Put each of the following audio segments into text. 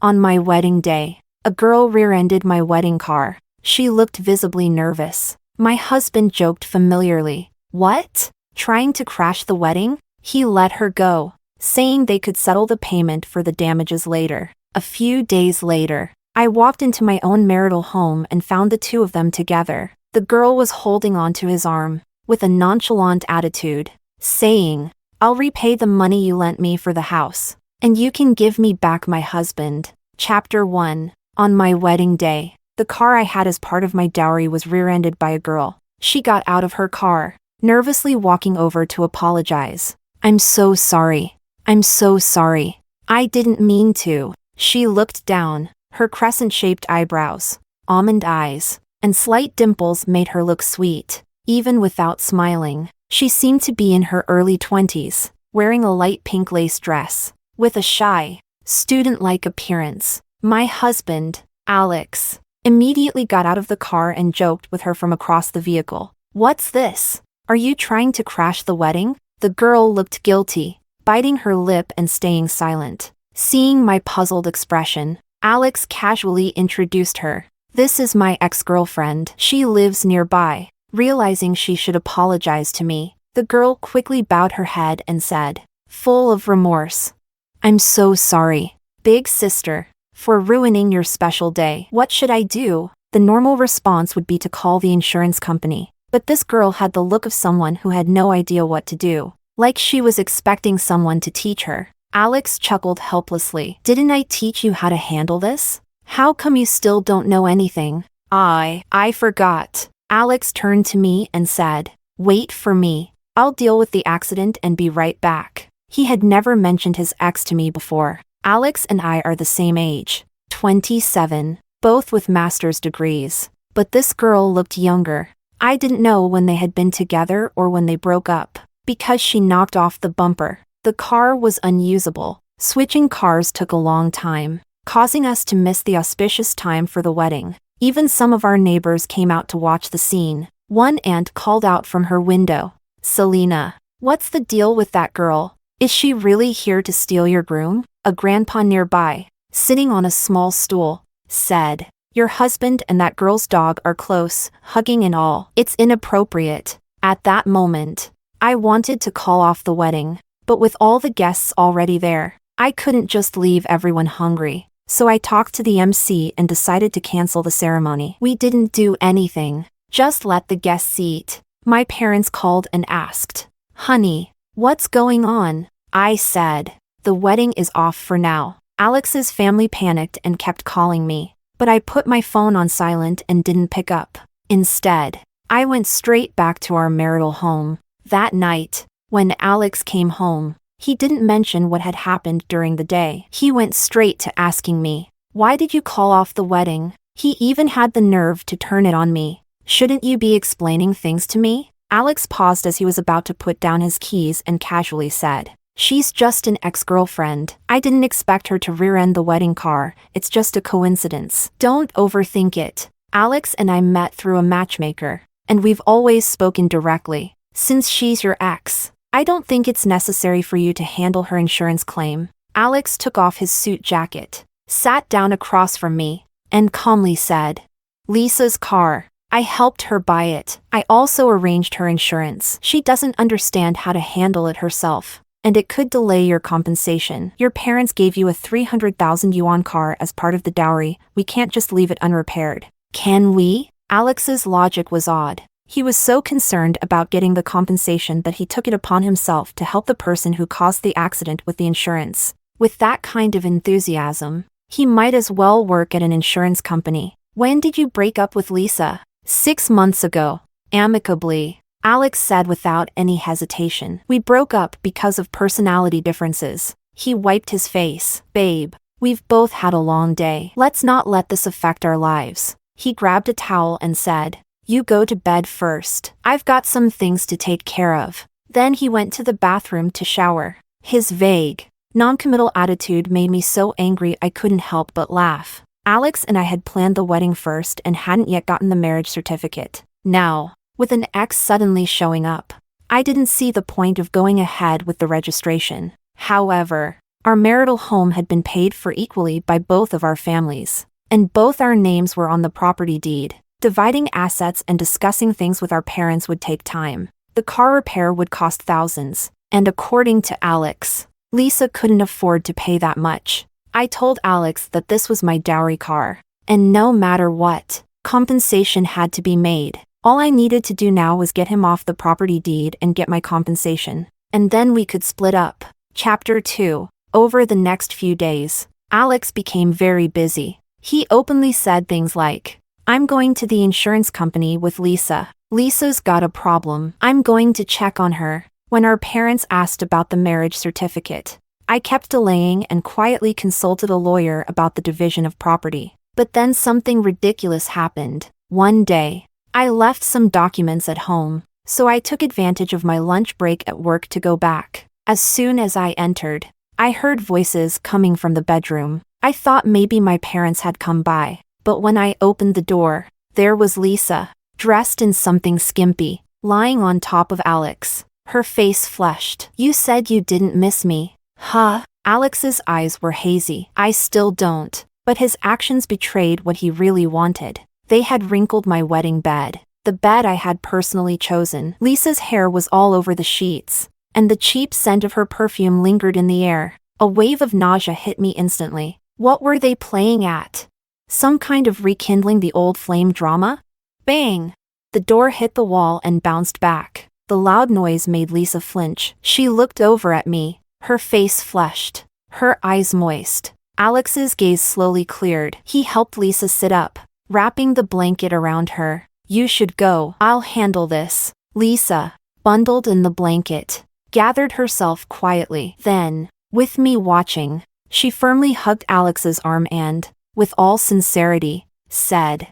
On my wedding day, a girl rear-ended my wedding car. She looked visibly nervous. My husband joked familiarly. What? Trying to crash the wedding? He let her go, saying they could settle the payment for the damages later. A few days later, I walked into my own marital home and found the two of them together. The girl was holding onto his arm, with a nonchalant attitude, saying, "I'll repay the money you lent me for the house, and you can give me back my husband." Chapter 1. On my wedding day, the car I had as part of my dowry was rear-ended by a girl. She got out of her car, nervously walking over to apologize. "I'm so sorry. I'm so sorry. I didn't mean to." She looked down. Her crescent-shaped eyebrows, almond eyes, and slight dimples made her look sweet, even without smiling. She seemed to be in her early 20s, wearing a light pink lace dress, with a shy, student-like appearance. My husband, Alex, immediately got out of the car and joked with her from across the vehicle. "What's this? Are you trying to crash the wedding?" The girl looked guilty, biting her lip and staying silent. Seeing my puzzled expression, Alex casually introduced her. "This is my ex-girlfriend. She lives nearby." Realizing she should apologize to me, the girl quickly bowed her head and said, full of remorse, "I'm so sorry, big sister, for ruining your special day." What should I do? The normal response would be to call the insurance company, but this girl had the look of someone who had no idea what to do, like she was expecting someone to teach her. Alex chuckled helplessly. "Didn't I teach you how to handle this? How come you still don't know anything?" I forgot." Alex turned to me and said, "Wait for me. I'll deal with the accident and be right back." He had never mentioned his ex to me before. Alex and I are the same age, 27, both with master's degrees. But this girl looked younger. I didn't know when they had been together or when they broke up, because she knocked off the bumper. The car was unusable. Switching cars took a long time, causing us to miss the auspicious time for the wedding. Even some of our neighbors came out to watch the scene. One aunt called out from her window, "Selena, what's the deal with that girl? Is she really here to steal your groom?" A grandpa nearby, sitting on a small stool, said, "Your husband and that girl's dog are close, hugging and all. It's inappropriate." At that moment, I wanted to call off the wedding, but with all the guests already there, I couldn't just leave everyone hungry. So I talked to the MC and decided to cancel the ceremony. We didn't do anything, just let the guests eat. My parents called and asked, "Honey, what's going on?" I said, "The wedding is off for now." Alex's family panicked and kept calling me, but I put my phone on silent and didn't pick up. Instead, I went straight back to our marital home. That night, when Alex came home, he didn't mention what had happened during the day. He went straight to asking me, "Why did you call off the wedding?" He even had the nerve to turn it on me. "Shouldn't you be explaining things to me?" Alex paused as he was about to put down his keys and casually said, "She's just an ex-girlfriend. I didn't expect her to rear-end the wedding car. It's just a coincidence. Don't overthink it." Alex and I met through a matchmaker, and we've always spoken directly. "Since she's your ex, I don't think it's necessary for you to handle her insurance claim." Alex took off his suit jacket, sat down across from me, and calmly said, "Lisa's car. I helped her buy it. I also arranged her insurance. She doesn't understand how to handle it herself, and it could delay your compensation. Your parents gave you a 300,000 yuan car as part of the dowry. We can't just leave it unrepaired." "Can we?" Alex's logic was odd. He was so concerned about getting the compensation that he took it upon himself to help the person who caused the accident with the insurance. With that kind of enthusiasm, he might as well work at an insurance company. "When did you break up with Lisa?" 6 months ago. Amicably, Alex said without any hesitation. "We broke up because of personality differences." He wiped his face. "Babe, we've both had a long day. Let's not let this affect our lives." He grabbed a towel and said, "You go to bed first. I've got some things to take care of." Then he went to the bathroom to shower. His vague, non-committal attitude made me so angry I couldn't help but laugh. Alex and I had planned the wedding first and hadn't yet gotten the marriage certificate. Now, with an ex suddenly showing up, I didn't see the point of going ahead with the registration. However, Our marital home had been paid for equally by both of our families, and both our names were on the property deed. Dividing assets and discussing things with our parents would take time. The car repair would cost thousands, and according to Alex, Lisa couldn't afford to pay that much. I told Alex that this was my dowry car, and no matter what, compensation had to be made. All I needed to do now was get him off the property deed and get my compensation, and then we could split up. Chapter 2. Over the next few days, Alex became very busy. He openly said things like, "I'm going to the insurance company with Lisa. Lisa's got a problem. I'm going to check on her." When our parents asked about the marriage certificate, I kept delaying and quietly consulted a lawyer about the division of property. But then something ridiculous happened. One day, I left some documents at home, so I took advantage of my lunch break at work to go back. As soon as I entered, I heard voices coming from the bedroom. I thought maybe my parents had come by, but when I opened the door, there was Lisa, dressed in something skimpy, lying on top of Alex. Her face flushed. "You said you didn't miss me." Huh? Alex's eyes were hazy. "I still don't." But his actions betrayed what he really wanted. They had wrinkled my wedding bed, the bed I had personally chosen. Lisa's hair was all over the sheets, and the cheap scent of her perfume lingered in the air. A wave of nausea hit me instantly. What were they playing at? Some kind of rekindling the old flame drama? Bang! The door hit the wall and bounced back. The loud noise made Lisa flinch. She looked over at me, her face flushed, her eyes moist. Alex's gaze slowly cleared. He helped Lisa sit up, wrapping the blanket around her. "You should go. I'll handle this." Lisa, bundled in the blanket, gathered herself quietly. Then, with me watching, she firmly hugged Alex's arm and, with all sincerity, said,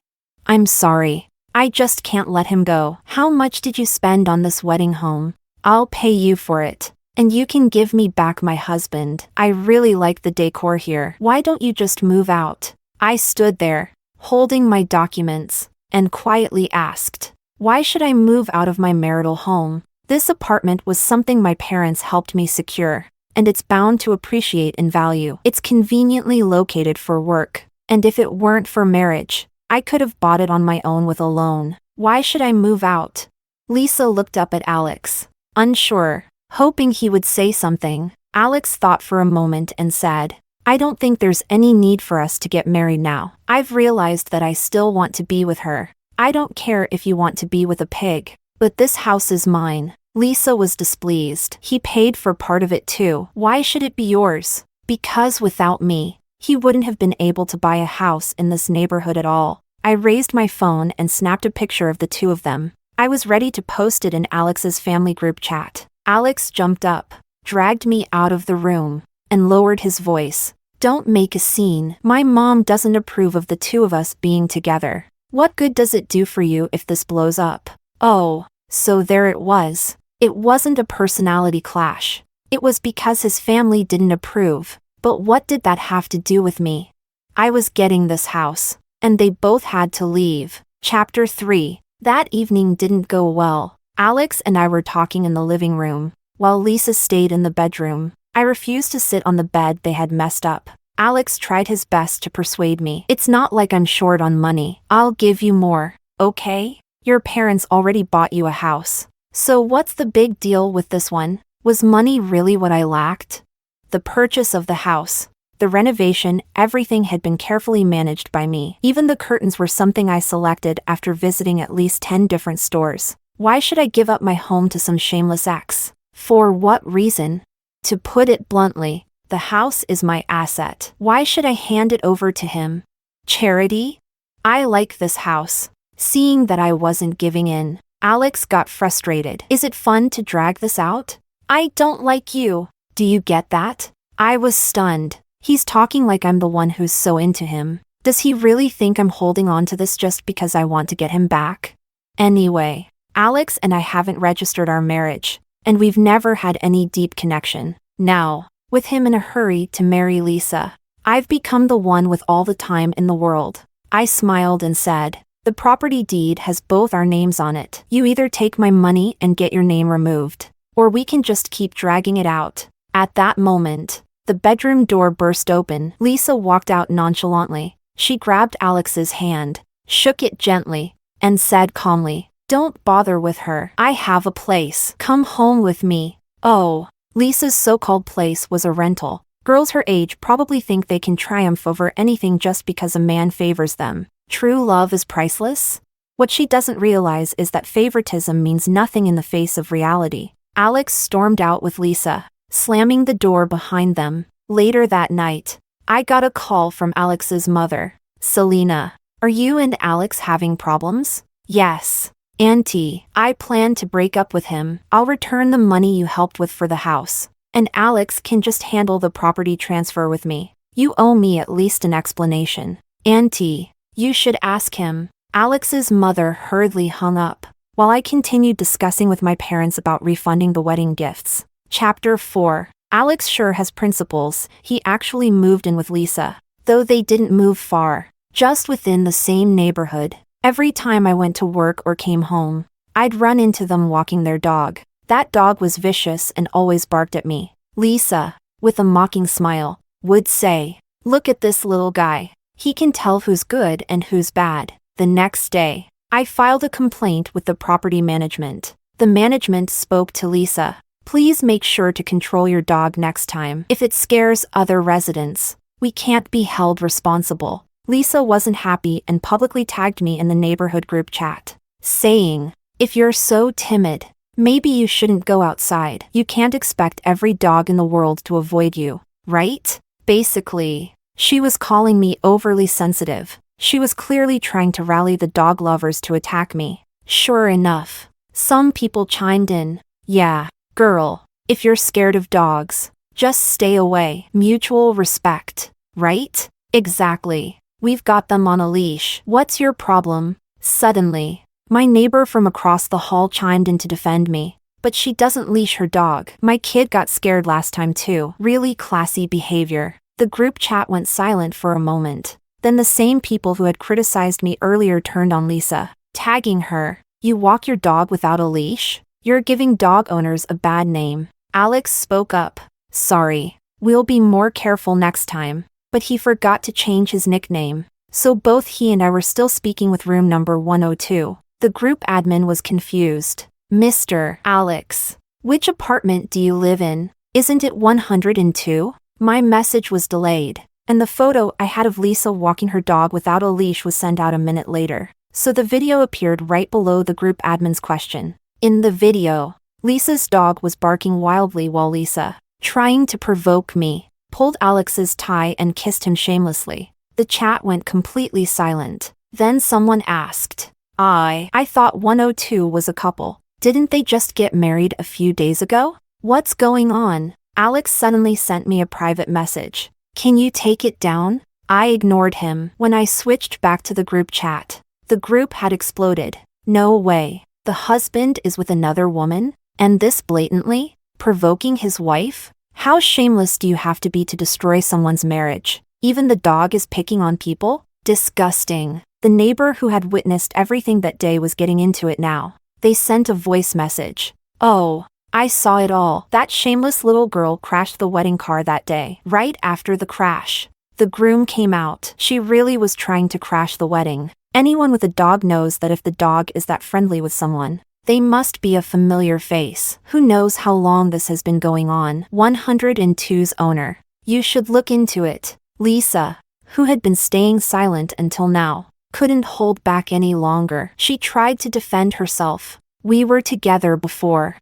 "I'm sorry. I just can't let him go." "How much did you spend on this wedding home?" "I'll pay you for it. And you can give me back my husband. I really like the decor here. Why don't you just move out?" I stood there, holding my documents, and quietly asked, "Why should I move out of my marital home? This apartment was something my parents helped me secure, and it's bound to appreciate in value. It's conveniently located for work, and if it weren't for marriage, I could have bought it on my own with a loan. Why should I move out?" Lisa looked up at Alex, unsure, hoping he would say something. Alex thought for a moment and said, "I don't think there's any need for us to get married now. I've realized that I still want to be with her. I don't care if you want to be with a pig, but this house is mine." Lisa was displeased. "He paid for part of it too. Why should it be yours?" "Because without me, he wouldn't have been able to buy a house in this neighborhood at all." I raised my phone and snapped a picture of the two of them. I was ready to post it in Alex's family group chat. Alex jumped up, dragged me out of the room, and lowered his voice. "Don't make a scene. My mom doesn't approve of the two of us being together. What good does it do for you if this blows up?" Oh, so there it was. It wasn't a personality clash. It was because his family didn't approve. But what did that have to do with me? I was getting this house, and they both had to leave. Chapter 3. That evening didn't go well. Alex and I were talking in the living room, while Lisa stayed in the bedroom. I refused to sit on the bed they had messed up. Alex tried his best to persuade me. "It's not like I'm short on money. I'll give you more, okay? Your parents already bought you a house. So what's the big deal with this one?" Was money really what I lacked? The purchase of the house, the renovation, everything had been carefully managed by me. Even the curtains were something I selected after visiting at least 10 different stores. Why should I give up my home to some shameless ex? For what reason? To put it bluntly, the house is my asset. Why should I hand it over to him? Charity? I like this house. Seeing that I wasn't giving in, Alex got frustrated. "Is it fun to drag this out? I don't like you. Do you get that?" I was stunned. He's talking like I'm the one who's so into him. Does he really think I'm holding on to this just because I want to get him back? Anyway, Alex and I haven't registered our marriage, and we've never had any deep connection. Now, with him in a hurry to marry Lisa, I've become the one with all the time in the world. I smiled and said, "The property deed has both our names on it. You either take my money and get your name removed, or we can just keep dragging it out." At that moment, The bedroom door burst open. Lisa walked out nonchalantly. She grabbed Alex's hand, shook it gently, and said calmly, "Don't bother with her. I have a place. Come home with me." Oh, Lisa's so-called place was a rental. Girls her age probably think they can triumph over anything just because a man favors them. True love is priceless? What she doesn't realize is that favoritism means nothing in the face of reality. Alex stormed out with Lisa, slamming the door behind them. Later that night, I got a call from Alex's mother. "Selena, are you and Alex having problems?" "Yes, Auntie, I plan to break up with him. I'll return the money you helped with for the house, and Alex can just handle the property transfer with me. You owe me at least an explanation." "Auntie, you should ask him." Alex's mother hurriedly hung up, while I continued discussing with my parents about refunding the wedding gifts. Chapter 4. Alex sure has principles. He actually moved in with Lisa, though they didn't move far, just within the same neighborhood. Every time I went to work or came home, I'd run into them walking their dog. That dog was vicious and always barked at me. Lisa, with a mocking smile, would say, "Look at this little guy. He can tell who's good and who's bad." The next day, I filed a complaint with the property management. The management spoke to Lisa. "Please make sure to control your dog next time. If it scares other residents, we can't be held responsible." Lisa wasn't happy and publicly tagged me in the neighborhood group chat, saying, "If you're so timid, maybe you shouldn't go outside. You can't expect every dog in the world to avoid you, right?" Basically, she was calling me overly sensitive. She was clearly trying to rally the dog lovers to attack me. Sure enough, some people chimed in. "Yeah, girl, if you're scared of dogs, just stay away. Mutual respect, right?" "Exactly. We've got them on a leash. What's your problem?" Suddenly, my neighbor from across the hall chimed in to defend me. "But she doesn't leash her dog. My kid got scared last time too." Really classy behavior. The group chat went silent for a moment. Then the same people who had criticized me earlier turned on Lisa, tagging her. "You walk your dog without a leash? You're giving dog owners a bad name." Alex spoke up. "Sorry, we'll be more careful next time." But he forgot to change his nickname, so both he and I were still speaking with room number 102. The group admin was confused. "Mr. Alex, which apartment do you live in? Isn't it 102? My message was delayed, and the photo I had of Lisa walking her dog without a leash was sent out a minute later, so the video appeared right below the group admin's question. In the video, Lisa's dog was barking wildly while Lisa, trying to provoke me, pulled Alex's tie and kissed him shamelessly. The chat went completely silent. Then someone asked, I thought 102 was a couple. Didn't they just get married a few days ago? What's going on?" Alex suddenly sent me a private message. "Can you take it down?" I ignored him. When I switched back to the group chat, the group had exploded. "No way. The husband is with another woman? And this blatantly? Provoking his wife? How shameless do you have to be to destroy someone's marriage? Even the dog is picking on people? Disgusting." The neighbor who had witnessed everything that day was getting into it now. They sent a voice message. "Oh, I saw it all. That shameless little girl crashed the wedding car that day. Right after the crash, the groom came out. She really was trying to crash the wedding. Anyone with a dog knows that if the dog is that friendly with someone, they must be a familiar face. Who knows how long this has been going on?" 102's owner. "You should look into it." Lisa, who had been staying silent until now, couldn't hold back any longer. She tried to defend herself. "We were together before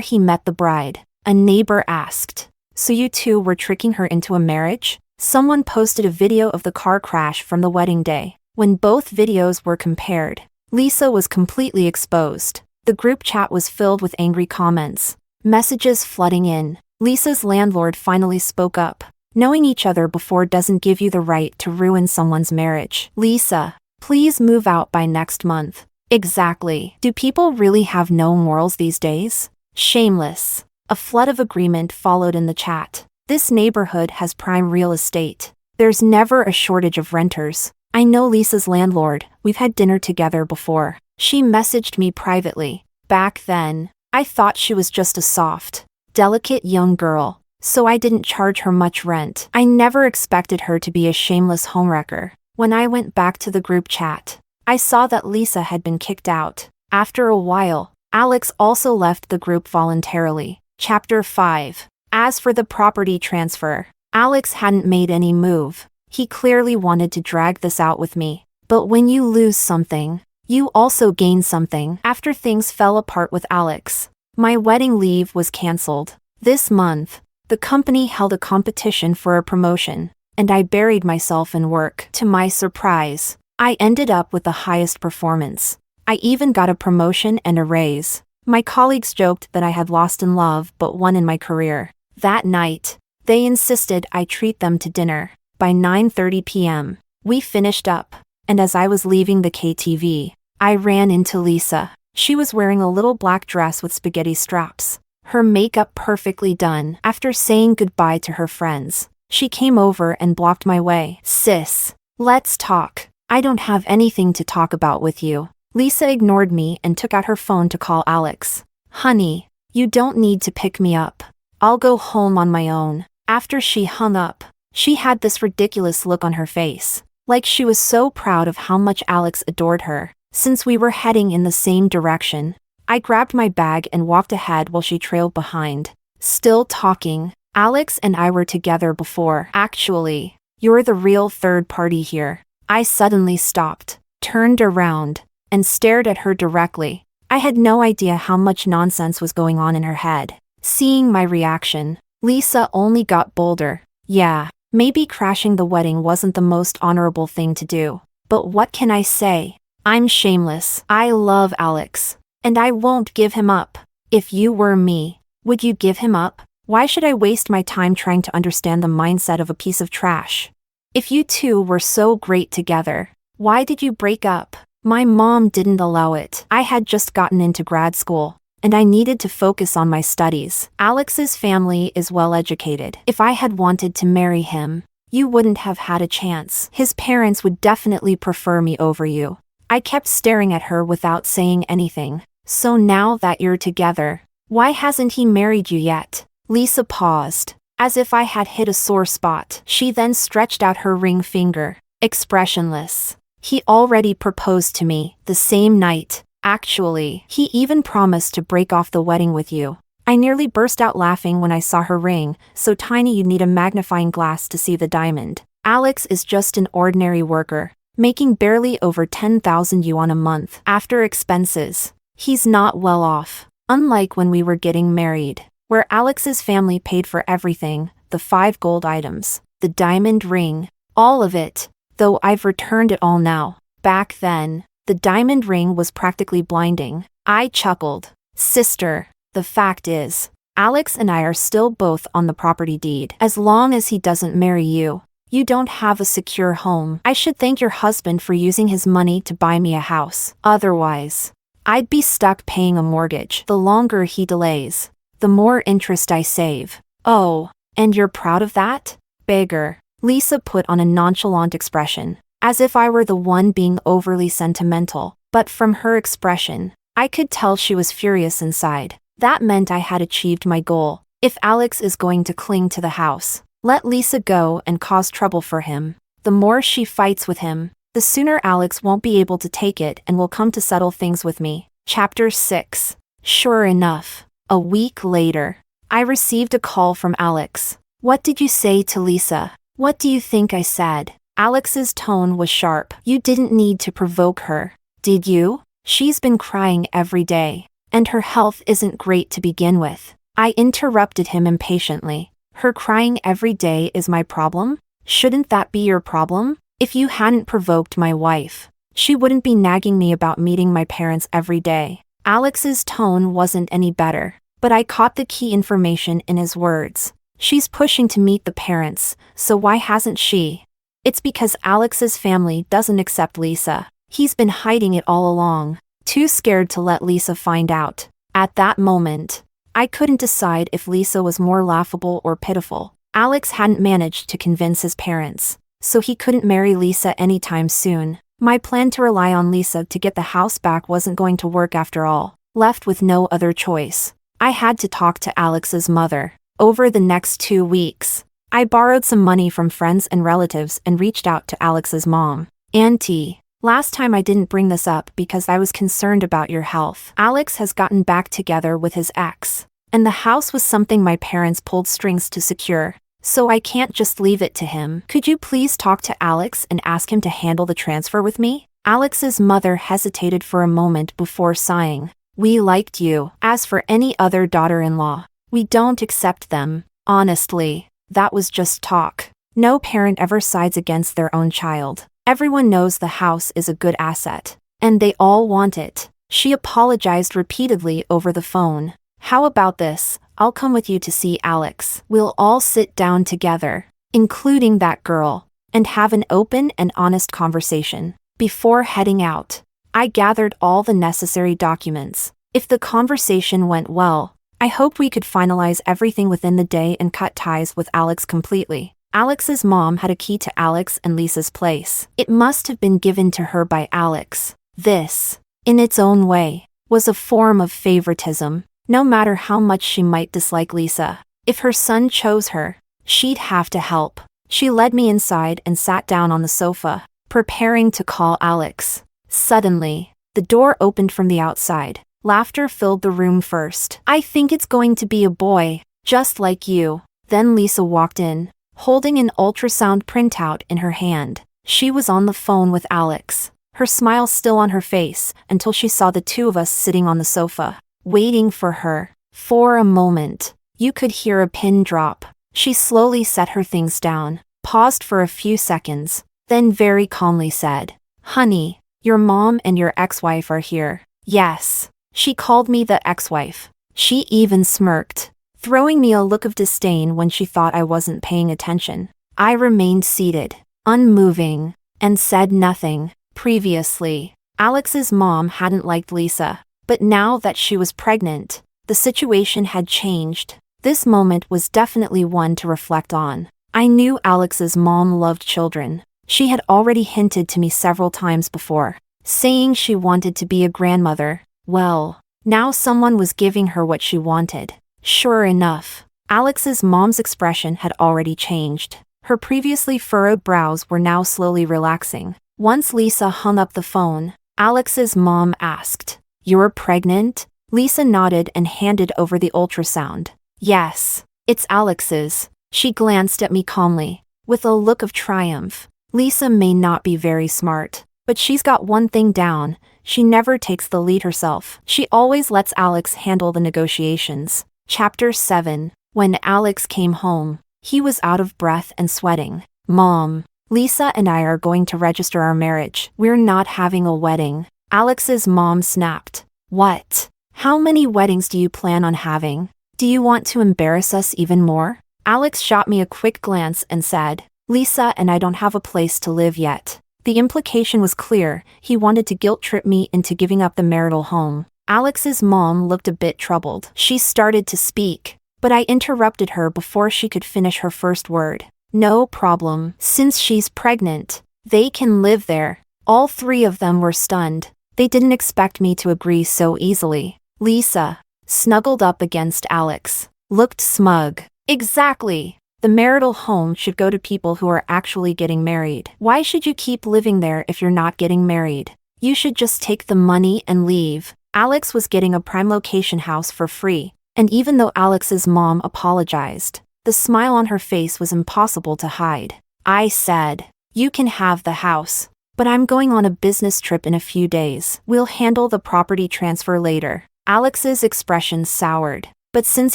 he met the bride." A neighbor asked, "So you two were tricking her into a marriage?" Someone posted a video of the car crash from the wedding day. When both videos were compared, Lisa was completely exposed. The group chat was filled with angry comments, messages flooding in. Lisa's landlord finally spoke up. "Knowing each other before doesn't give you the right to ruin someone's marriage. Lisa, please move out by next month." Exactly. Do people really have no morals these days? Shameless. A flood of agreement followed in the chat. This neighborhood has prime real estate. There's never a shortage of renters. I know Lisa's landlord. We've had dinner together before. She messaged me privately. Back then, I thought she was just a soft, delicate young girl. so I didn't charge her much rent. I never expected her to be a shameless homewrecker. When I went back to the group chat, I saw that Lisa had been kicked out. After a while, Alex also left the group voluntarily. Chapter 5. As for the property transfer, Alex hadn't made any move. He clearly wanted to drag this out with me. But when you lose something, you also gain something. After things fell apart with Alex, my wedding leave was cancelled. This month, the company held a competition for a promotion, and I buried myself in work. To my surprise, I ended up with the highest performance. I even got a promotion and a raise. My colleagues joked that I had lost in love but won in my career. That night, they insisted I treat them to dinner. By 9:30 p.m., we finished up, and as I was leaving the KTV, I ran into Lisa. She was wearing a little black dress with spaghetti straps, her makeup perfectly done. After saying goodbye to her friends, she came over and blocked my way. "Sis, let's talk. I don't have anything to talk about with you." Lisa ignored me and took out her phone to call Alex. "Honey, you don't need to pick me up. I'll go home on my own." After she hung up, she had this ridiculous look on her face, like she was so proud of how much Alex adored her. Since we were heading in the same direction, I grabbed my bag and walked ahead while she trailed behind. Still talking, "Alex and I were together before. Actually, you're the real third party here." I suddenly stopped, turned around, and stared at her directly. I had no idea how much nonsense was going on in her head. Seeing my reaction, Lisa only got bolder. "Yeah, maybe crashing the wedding wasn't the most honorable thing to do, but what can I say? I'm shameless. I love Alex, and I won't give him up. If you were me, would you give him up? Why should I waste my time trying to understand the mindset of a piece of trash? If you two were so great together, why did you break up?" My mom didn't allow it. I had just gotten into grad school, and I needed to focus on my studies. Alex's family is well educated. If I had wanted to marry him, you wouldn't have had a chance. His parents would definitely prefer me over you. I kept staring at her without saying anything. "So now that you're together, why hasn't he married you yet?" Lisa paused, as if I had hit a sore spot. She then stretched out her ring finger, expressionless. "He already proposed to me the same night. Actually, he even promised to break off the wedding with you." I nearly burst out laughing when I saw her ring, so tiny you'd need a magnifying glass to see the diamond. Alex is just an ordinary worker, making barely over 10,000 yuan a month. After expenses, he's not well off. Unlike when we were getting married, where Alex's family paid for everything, the 5 gold items, the diamond ring, all of it, though I've returned it all now. Back then, the diamond ring was practically blinding. I chuckled. "Sister, the fact is, Alex and I are still both on the property deed. As long as he doesn't marry you, you don't have a secure home. I should thank your husband for using his money to buy me a house. Otherwise, I'd be stuck paying a mortgage. The longer he delays, the more interest I save." "Oh, and you're proud of that?" "Beggar." Lisa put on a nonchalant expression, as if I were the one being overly sentimental. But from her expression, I could tell she was furious inside. That meant I had achieved my goal. If Alex is going to cling to the house, let Lisa go and cause trouble for him. The more she fights with him, the sooner Alex won't be able to take it and will come to settle things with me. Chapter 6. Sure enough, a week later, I received a call from Alex. "What did you say to Lisa?" "What do you think I said?" Alex's tone was sharp. "You didn't need to provoke her, did you? She's been crying every day, and her health isn't great to begin with." I interrupted him impatiently. "Her crying every day is my problem? Shouldn't that be your problem? If you hadn't provoked my wife, she wouldn't be nagging me about meeting my parents every day." Alex's tone wasn't any better, but I caught the key information in his words. "She's pushing to meet the parents, so why hasn't she?" "It's because Alex's family doesn't accept Lisa. He's been hiding it all along, too scared to let Lisa find out." At that moment, I couldn't decide if Lisa was more laughable or pitiful. Alex hadn't managed to convince his parents, so he couldn't marry Lisa anytime soon. My plan to rely on Lisa to get the house back wasn't going to work after all. Left with no other choice, I had to talk to Alex's mother. Over the next 2 weeks, I borrowed some money from friends and relatives and reached out to Alex's mom. Auntie, last time I didn't bring this up because I was concerned about your health. Alex has gotten back together with his ex, and the house was something my parents pulled strings to secure, so I can't just leave it to him. Could you please talk to Alex and ask him to handle the transfer with me? Alex's mother hesitated for a moment before sighing. We liked you. As for any other daughter-in-law, we don't accept them. Honestly, that was just talk. No parent ever sides against their own child. Everyone knows the house is a good asset, and they all want it. She apologized repeatedly over the phone. How about this? I'll come with you to see Alex. We'll all sit down together, including that girl, and have an open and honest conversation. Before heading out, I gathered all the necessary documents. If the conversation went well, I hoped we could finalize everything within the day and cut ties with Alex completely. Alex's mom had a key to Alex and Lisa's place. It must have been given to her by Alex. This, in its own way, was a form of favoritism. No matter how much she might dislike Lisa, if her son chose her, she'd have to help. She led me inside and sat down on the sofa, preparing to call Alex. Suddenly, the door opened from the outside. Laughter filled the room first. I think it's going to be a boy, just like you. Then Lisa walked in, holding an ultrasound printout in her hand. She was on the phone with Alex, her smile still on her face, until she saw the two of us sitting on the sofa, waiting for her. For a moment, you could hear a pin drop. She slowly set her things down, paused for a few seconds, then very calmly said, "Honey, your mom and your ex-wife are here." Yes, she called me the ex-wife. She even smirked, throwing me a look of disdain when she thought I wasn't paying attention. I remained seated, unmoving, and said nothing. Previously, Alex's mom hadn't liked Lisa, but now that she was pregnant, the situation had changed. This moment was definitely one to reflect on. I knew Alex's mom loved children. She had already hinted to me several times before, saying she wanted to be a grandmother. Well, now someone was giving her what she wanted. Sure enough, Alex's mom's expression had already changed. Her previously furrowed brows were now slowly relaxing. Once Lisa hung up the phone, Alex's mom asked, "You're pregnant?" Lisa nodded and handed over the ultrasound. "Yes, it's Alex's." She glanced at me calmly, with a look of triumph. Lisa may not be very smart, but she's got one thing down: she never takes the lead herself. She always lets Alex handle the negotiations. Chapter 7. When Alex came home, he was out of breath and sweating. "Mom, Lisa and I are going to register our marriage. We're not having a wedding." Alex's mom snapped. "What? How many weddings do you plan on having? Do you want to embarrass us even more?" Alex shot me a quick glance and said, "Lisa and I don't have a place to live yet." The implication was clear: he wanted to guilt-trip me into giving up the marital home. Alex's mom looked a bit troubled. She started to speak, but I interrupted her before she could finish her first word. "No problem. Since she's pregnant, they can live there." All three of them were stunned. They didn't expect me to agree so easily. Lisa, snuggled up against Alex, looked smug. "Exactly. The marital home should go to people who are actually getting married. Why should you keep living there if you're not getting married? You should just take the money and leave." Alex was getting a prime location house for free, and even though Alex's mom apologized, the smile on her face was impossible to hide. I said, "You can have the house, but I'm going on a business trip in a few days. We'll handle the property transfer later." Alex's expression soured, but since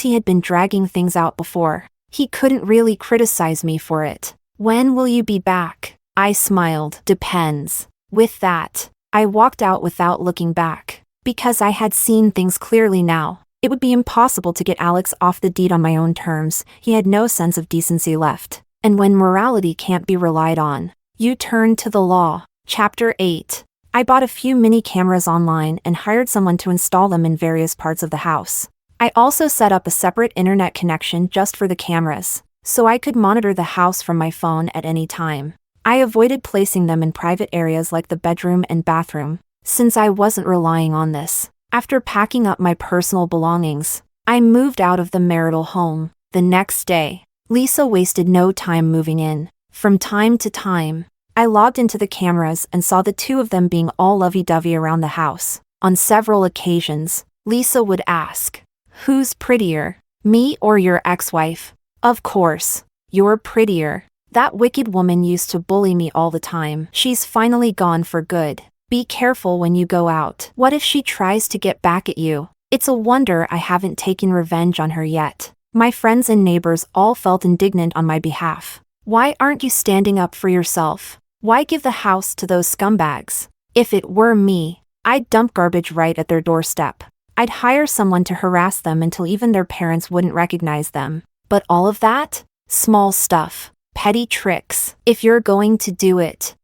he had been dragging things out before, he couldn't really criticize me for it. "When will you be back?" I smiled. "Depends." With that, I walked out without looking back. Because I had seen things clearly now, it would be impossible to get Alex off the deed on my own terms. He had no sense of decency left. And when morality can't be relied on, you turn to the law. Chapter 8. I bought a few mini cameras online and hired someone to install them in various parts of the house. I also set up a separate internet connection just for the cameras, so I could monitor the house from my phone at any time. I avoided placing them in private areas like the bedroom and bathroom, since I wasn't relying on this. After packing up my personal belongings, I moved out of the marital home. The next day, Lisa wasted no time moving in. From time to time, I logged into the cameras and saw the two of them being all lovey-dovey around the house. On several occasions, Lisa would ask, "Who's prettier, me or your ex-wife?" "Of course, you're prettier. That wicked woman used to bully me all the time. She's finally gone for good. Be careful when you go out. What if she tries to get back at you? It's a wonder I haven't taken revenge on her yet." My friends and neighbors all felt indignant on my behalf. "Why aren't you standing up for yourself? Why give the house to those scumbags?" If it were me, I'd dump garbage right at their doorstep. I'd hire someone to harass them until even their parents wouldn't recognize them. But all of that? Small stuff. Petty tricks. If you're going to do it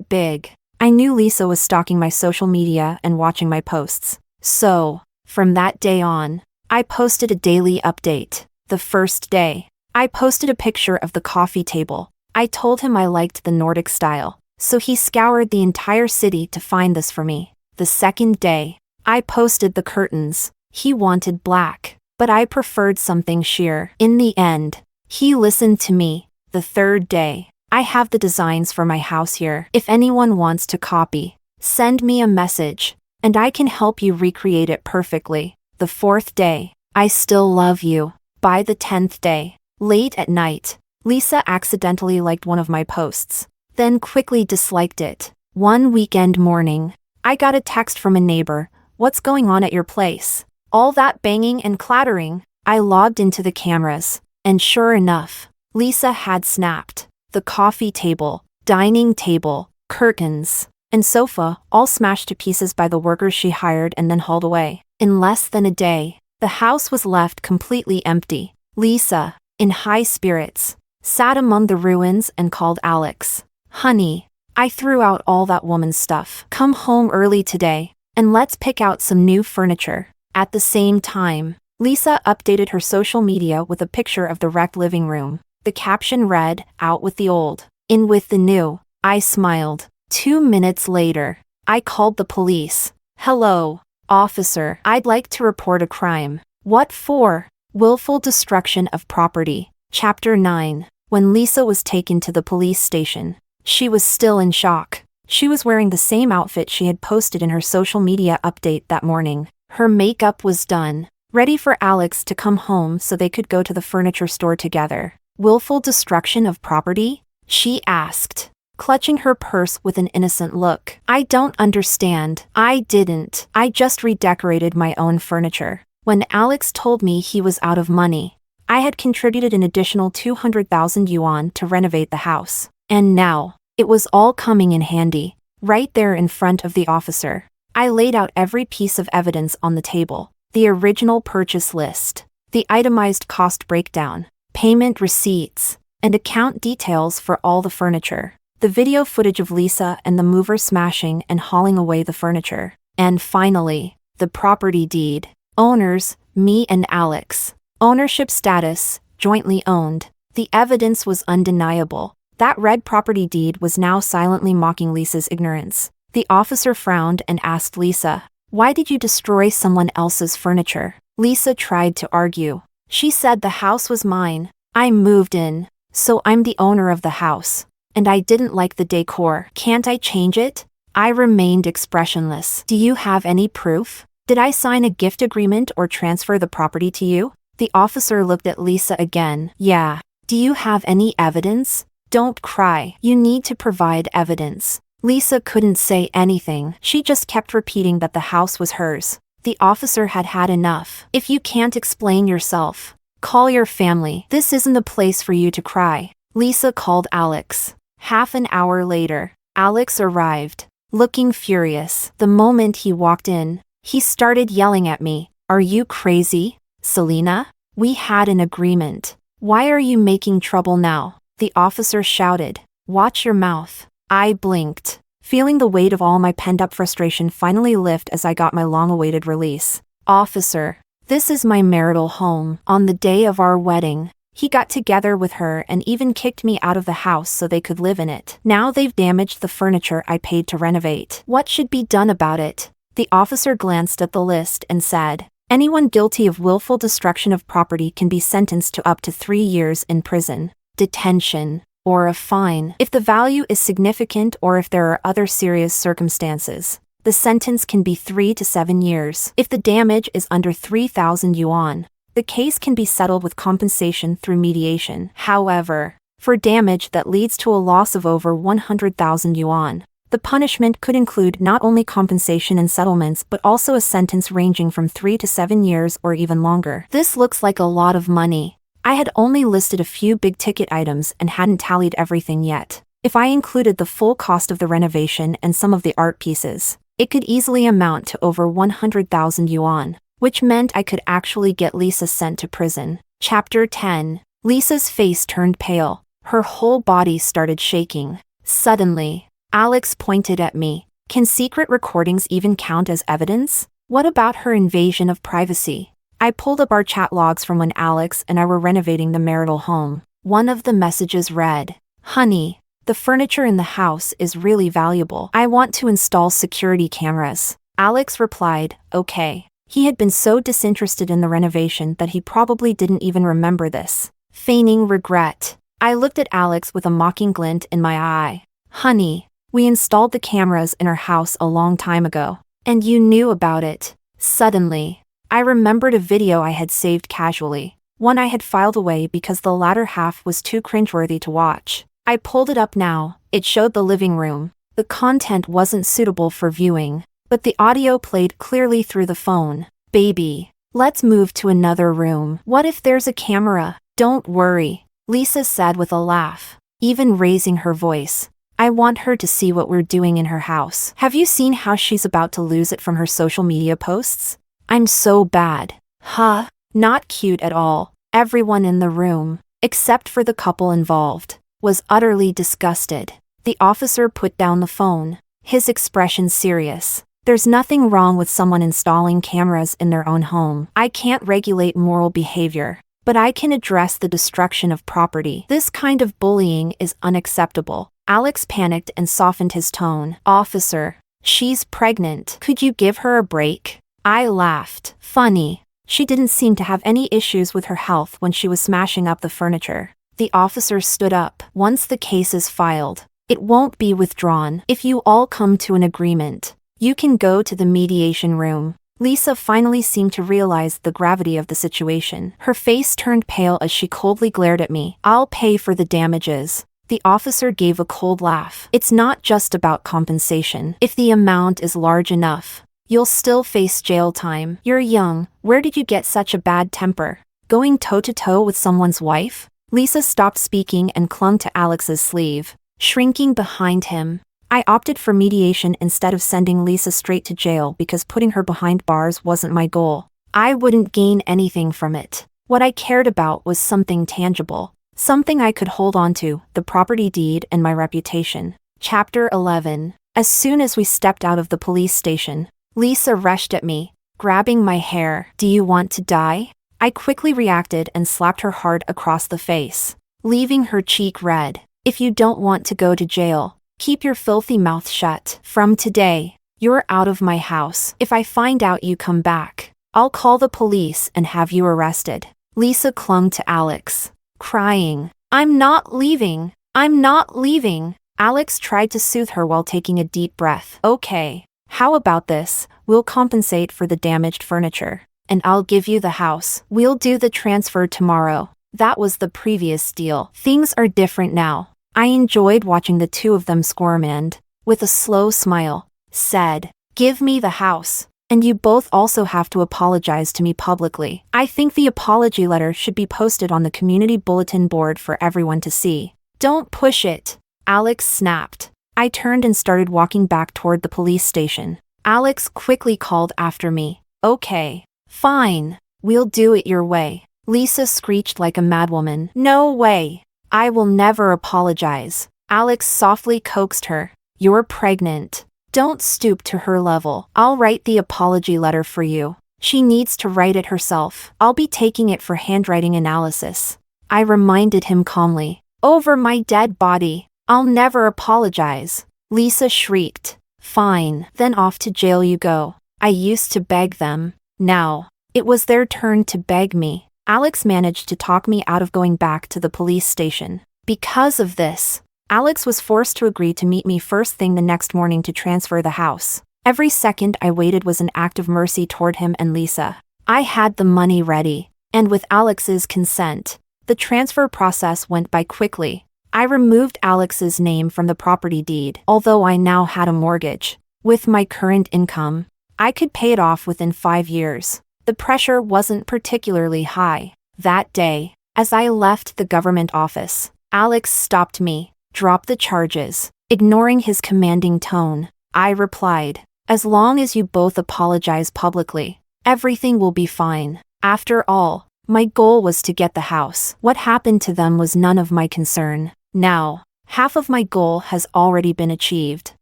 big. I knew Lisa was stalking my social media and watching my posts. So, from that day on, I posted a daily update. The first day, I posted a picture of the coffee table. I told him I liked the Nordic style, so he scoured the entire city to find this for me. The second day, I posted the curtains. He wanted black, but I preferred something sheer. In the end, he listened to me. The third day, I have the designs for my house here. If anyone wants to copy, send me a message, and I can help you recreate it perfectly. The fourth day, I still love you. By the 10th day, late at night, Lisa accidentally liked one of my posts, then quickly disliked it. One weekend morning, I got a text from a neighbor. "What's going on at your place? All that banging and clattering?" I logged into the cameras, and sure enough, Lisa had snapped. The coffee table, dining table, curtains, and sofa all smashed to pieces by the workers she hired and then hauled away. In less than a day, the house was left completely empty. Lisa, in high spirits, sat among the ruins and called Alex. "Honey, I threw out all that woman's stuff. Come home early today, and let's pick out some new furniture." At the same time, Lisa updated her social media with a picture of the wrecked living room. The caption read, "Out with the old, in with the new." I smiled. 2 minutes later, I called the police. "Hello, officer. I'd like to report a crime." "What for?" "Willful destruction of property." Chapter 9. When Lisa was taken to the police station, she was still in shock. She was wearing the same outfit she had posted in her social media update that morning. Her makeup was done, ready for Alex to come home so they could go to the furniture store together. "Willful destruction of property?" she asked, clutching her purse with an innocent look. "I don't understand." "I didn't. I just redecorated my own furniture. When Alex told me he was out of money, I had contributed an additional 200,000 yuan to renovate the house. And now, it was all coming in handy, right there in front of the officer. I laid out every piece of evidence on the table. The original purchase list, the itemized cost breakdown, payment receipts, and account details for all the furniture. The video footage of Lisa and the mover smashing and hauling away the furniture. And finally, the property deed. Owners, me and Alex. Ownership status, jointly owned. The evidence was undeniable. That red property deed was now silently mocking Lisa's ignorance. The officer frowned and asked Lisa, "Why did you destroy someone else's furniture?" Lisa tried to argue. She said the house was mine. I moved in, so I'm the owner of the house. And I didn't like the decor. Can't I change it? I remained expressionless. "Do you have any proof? Did I sign a gift agreement or transfer the property to you?" The officer looked at Lisa again. "Yeah. Do you have any evidence? Don't cry. You need to provide evidence." Lisa couldn't say anything. She just kept repeating that the house was hers. The officer had had enough. "If you can't explain yourself, call your family. This isn't the place for you to cry." Lisa called Alex. Half an hour later, Alex arrived, looking furious. The moment he walked in, he started yelling at me. "Are you crazy, Selena? We had an agreement. Why are you making trouble now?" The officer shouted. "Watch your mouth." I blinked, feeling the weight of all my pent-up frustration finally lift as I got my long-awaited release. "Officer, this is my marital home. On the day of our wedding, he got together with her and even kicked me out of the house so they could live in it. Now they've damaged the furniture I paid to renovate. What should be done about it?" The officer glanced at the list and said, Anyone guilty of willful destruction of property can be sentenced to up to 3 years in prison, detention, or a fine. If the value is significant or if there are other serious circumstances, the sentence can be 3 to 7 years. If the damage is under 3,000 yuan, the case can be settled with compensation through mediation. However, for damage that leads to a loss of over 100,000 yuan, the punishment could include not only compensation and settlements but also a sentence ranging from 3 to 7 years or even longer. This looks like a lot of money. I had only listed a few big-ticket items and hadn't tallied everything yet. If I included the full cost of the renovation and some of the art pieces, it could easily amount to over 100,000 yuan, which meant I could actually get Lisa sent to prison. Chapter 10. Lisa's face turned pale. Her whole body started shaking. Suddenly, Alex pointed at me. Can secret recordings even count as evidence? What about her invasion of privacy? I pulled up our chat logs from when Alex and I were renovating the marital home. One of the messages read, "Honey, the furniture in the house is really valuable. I want to install security cameras." Alex replied, "Okay." He had been so disinterested in the renovation that he probably didn't even remember this. Feigning regret, I looked at Alex with a mocking glint in my eye. "Honey, we installed the cameras in our house a long time ago, and you knew about it." Suddenly, I remembered a video I had saved casually, one I had filed away because the latter half was too cringeworthy to watch. I pulled it up now. It showed the living room. The content wasn't suitable for viewing, but the audio played clearly through the phone. "Baby, let's move to another room. What if there's a camera?" "Don't worry," Lisa said with a laugh, even raising her voice. "I want her to see what we're doing in her house. Have you seen how she's about to lose it from her social media posts? I'm so bad." Huh? Not cute at all. Everyone in the room, except for the couple involved, was utterly disgusted. The officer put down the phone, his expression serious. "There's nothing wrong with someone installing cameras in their own home. I can't regulate moral behavior, but I can address the destruction of property. This kind of bullying is unacceptable." Alex panicked and softened his tone. "Officer, she's pregnant. Could you give her a break?" I laughed. Funny. She didn't seem to have any issues with her health when she was smashing up the furniture. The officer stood up. "Once the case is filed, it won't be withdrawn. If you all come to an agreement, you can go to the mediation room." Lisa finally seemed to realize the gravity of the situation. Her face turned pale as she coldly glared at me. "I'll pay for the damages." The officer gave a cold laugh. "It's not just about compensation. If the amount is large enough, you'll still face jail time. You're young. Where did you get such a bad temper? Going toe-to-toe with someone's wife?" Lisa stopped speaking and clung to Alex's sleeve, shrinking behind him. I opted for mediation instead of sending Lisa straight to jail because putting her behind bars wasn't my goal. I wouldn't gain anything from it. What I cared about was something tangible, something I could hold on to, the property deed and my reputation. Chapter 11. As soon as we stepped out of the police station, Lisa rushed at me, grabbing my hair. "Do you want to die?" I quickly reacted and slapped her hard across the face, leaving her cheek red. "If you don't want to go to jail, keep your filthy mouth shut. From today, you're out of my house. If I find out you come back, I'll call the police and have you arrested." Lisa clung to Alex, crying, "I'm not leaving. I'm not leaving." Alex tried to soothe her while taking a deep breath. "Okay, how about this? We'll compensate for the damaged furniture, and I'll give you the house. We'll do the transfer tomorrow." That was the previous deal. Things are different now. I enjoyed watching the two of them squirm and, with a slow smile, said, "Give me the house, and you both also have to apologize to me publicly." I think the apology letter should be posted on the community bulletin board for everyone to see. "Don't push it," Alex snapped. I turned and started walking back toward the police station. Alex quickly called after me. "Okay, fine. We'll do it your way." Lisa screeched like a madwoman. "No way. I will never apologize." Alex softly coaxed her. "You're pregnant. Don't stoop to her level. I'll write the apology letter for you. She needs to write it herself. I'll be taking it for handwriting analysis." I reminded him calmly. "Over my dead body. I'll never apologize." Lisa shrieked. "Fine, then off to jail you go. I used to beg them. Now, It was their turn to beg me. Alex managed to talk me out of going back to the police station. Because of this, Alex was forced to agree to meet me first thing the next morning to transfer the house. Every second I waited was an act of mercy toward him and Lisa. I had the money ready, and with Alex's consent, the transfer process went by quickly. I removed Alex's name from the property deed, although I now had a mortgage. With my current income, I could pay it off within 5 years. The pressure wasn't particularly high. That day, as I left the government office, Alex stopped me. Drop the charges. Ignoring his commanding tone, I replied, as long as you both apologize publicly, everything will be fine. After all, my goal was to get the house. What happened to them was none of my concern. Now, half of my goal has already been achieved.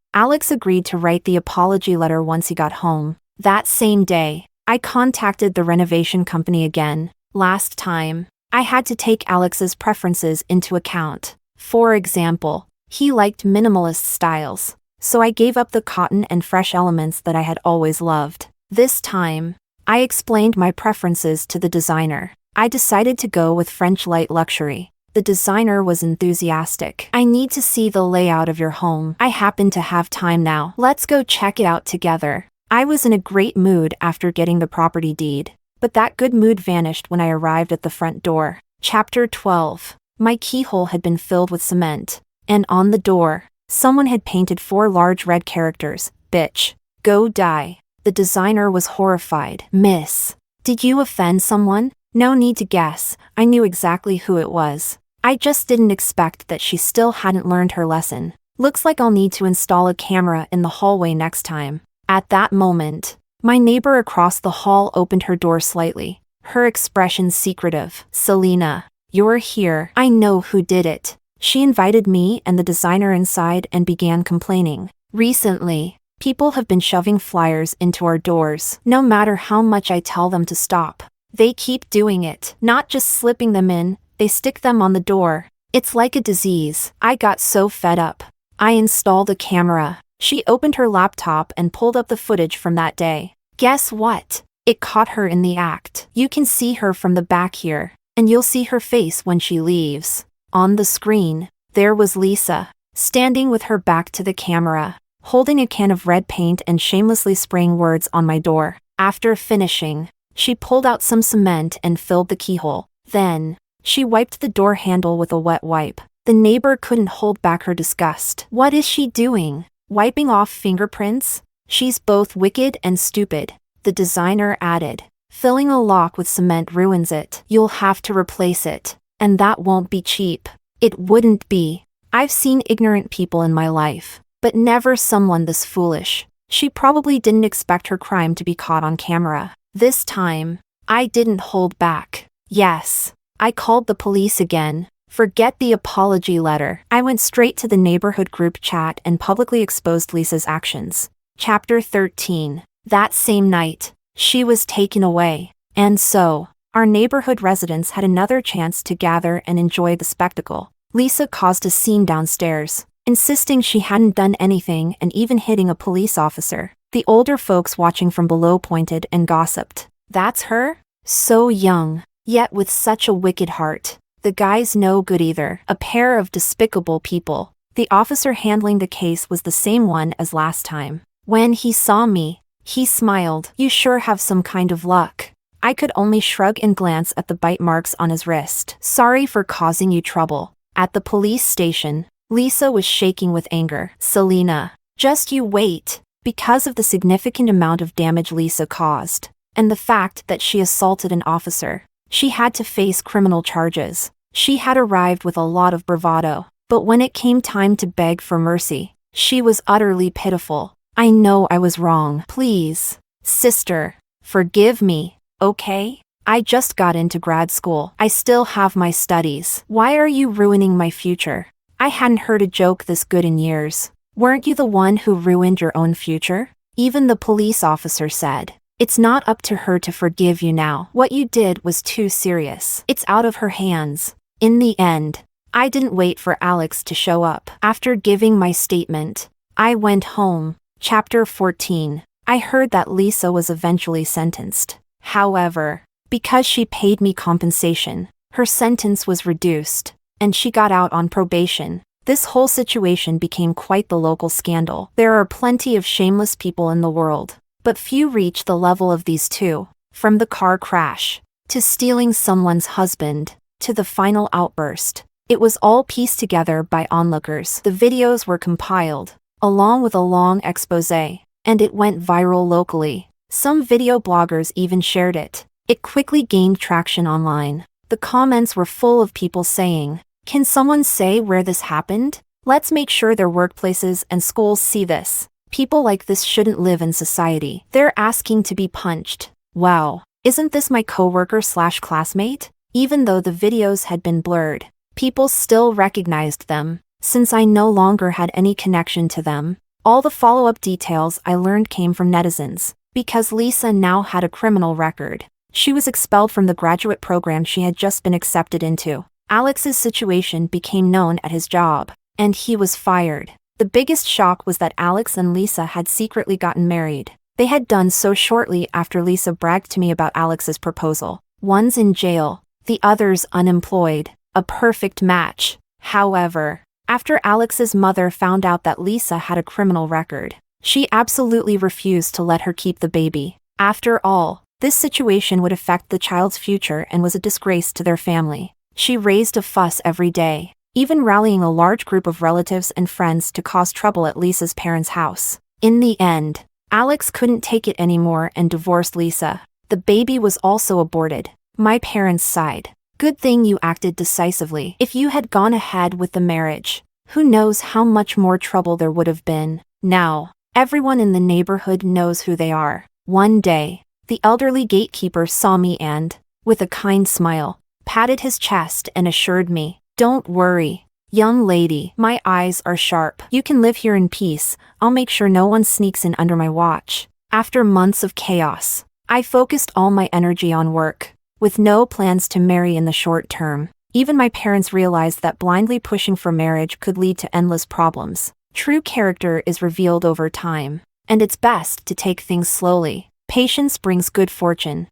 Alex agreed to write the apology letter once he got home. That same day, I contacted the renovation company again. Last time, I had to take Alex's preferences into account. For example, he liked minimalist styles, so I gave up the cotton and fresh elements that I had always loved. This time, I explained my preferences to the designer. I decided to go with French light luxury. The designer was enthusiastic. I need to see the layout of your home. I happen to have time now. Let's go check it out together. I was in a great mood after getting the property deed, but that good mood vanished when I arrived at the front door. Chapter 12. My keyhole had been filled with cement, and on the door, someone had painted 4 large red characters, "Bitch, go die." The designer was horrified. "Miss, did you offend someone?" No need to guess, I knew exactly who it was. I just didn't expect that she still hadn't learned her lesson. Looks like I'll need to install a camera in the hallway next time. At that moment, my neighbor across the hall opened her door slightly, her expression secretive. "Selena, you're here. I know who did it." She invited me and the designer inside and began complaining. "Recently, people have been shoving flyers into our doors. No matter how much I tell them to stop, they keep doing it. Not just slipping them in, they stick them on the door. It's like a disease." I got so fed up. I installed a camera. She opened her laptop and pulled up the footage from that day. Guess what? It caught her in the act. You can see her from the back here, and you'll see her face when she leaves. On the screen, there was Lisa, standing with her back to the camera, holding a can of red paint and shamelessly spraying words on my door. After finishing, she pulled out some cement and filled the keyhole. Then, she wiped the door handle with a wet wipe. The neighbor couldn't hold back her disgust. "What is she doing? Wiping off fingerprints? She's both wicked and stupid," the designer added. "Filling a lock with cement ruins it. You'll have to replace it. And that won't be cheap." It wouldn't be. I've seen ignorant people in my life, but never someone this foolish. She probably didn't expect her crime to be caught on camera. This time, I didn't hold back. Yes, I called the police again. Forget the apology letter. I went straight to the neighborhood group chat and publicly exposed Lisa's actions. Chapter 13. That same night, she was taken away. And so, our neighborhood residents had another chance to gather and enjoy the spectacle. Lisa caused a scene downstairs, insisting she hadn't done anything and even hitting a police officer. The older folks watching from below pointed and gossiped. "That's her? So young, yet with such a wicked heart. The guy's no good either. A pair of despicable people." The officer handling the case was the same one as last time. When he saw me, he smiled. "You sure have some kind of luck." I could only shrug and glance at the bite marks on his wrist. "Sorry for causing you trouble." At the police station, Lisa was shaking with anger. "Selena, just you wait." Because of the significant amount of damage Lisa caused, and the fact that she assaulted an officer, she had to face criminal charges. She had arrived with a lot of bravado, but when it came time to beg for mercy, she was utterly pitiful. "I know I was wrong. Please, sister, forgive me, okay? I just got into grad school. I still have my studies. Why are you ruining my future?" I hadn't heard a joke this good in years. "Weren't you the one who ruined your own future?" Even the police officer said. "It's not up to her to forgive you now. What you did was too serious. It's out of her hands." In the end, I didn't wait for Alex to show up. After giving my statement, I went home. Chapter 14. I heard that Lisa was eventually sentenced. However, because she paid me compensation, her sentence was reduced, and she got out on probation. This whole situation became quite the local scandal. There are plenty of shameless people in the world, but few reach the level of these two. From the car crash, to stealing someone's husband, to the final outburst. It was all pieced together by onlookers. The videos were compiled, along with a long expose, and it went viral locally. Some video bloggers even shared it. It quickly gained traction online. The comments were full of people saying, "Can someone say where this happened? Let's make sure their workplaces and schools see this. People like this shouldn't live in society. They're asking to be punched. Wow, isn't this my coworker/classmate?" Even though the videos had been blurred, people still recognized them. Since I no longer had any connection to them, all the follow-up details I learned came from netizens. Because Lisa now had a criminal record, she was expelled from the graduate program she had just been accepted into. Alex's situation became known at his job, and he was fired. The biggest shock was that Alex and Lisa had secretly gotten married. They had done so shortly after Lisa bragged to me about Alex's proposal. One's in jail, the other's unemployed. A perfect match. However, after Alex's mother found out that Lisa had a criminal record, she absolutely refused to let her keep the baby. After all, this situation would affect the child's future and was a disgrace to their family. She raised a fuss every day, even rallying a large group of relatives and friends to cause trouble at Lisa's parents' house. In the end, Alex couldn't take it anymore and divorced Lisa. The baby was also aborted. My parents sighed. Good thing you acted decisively. If you had gone ahead with the marriage, who knows how much more trouble there would have been. Now, everyone in the neighborhood knows who they are. One day, the elderly gatekeeper saw me and, with a kind smile, patted his chest and assured me, "Don't worry, young lady, my eyes are sharp. You can live here in peace. I'll make sure no one sneaks in under my watch." After months of chaos, I focused all my energy on work. With no plans to marry in the short term, even my parents realized that blindly pushing for marriage could lead to endless problems. True character is revealed over time, and it's best to take things slowly. Patience brings good fortune.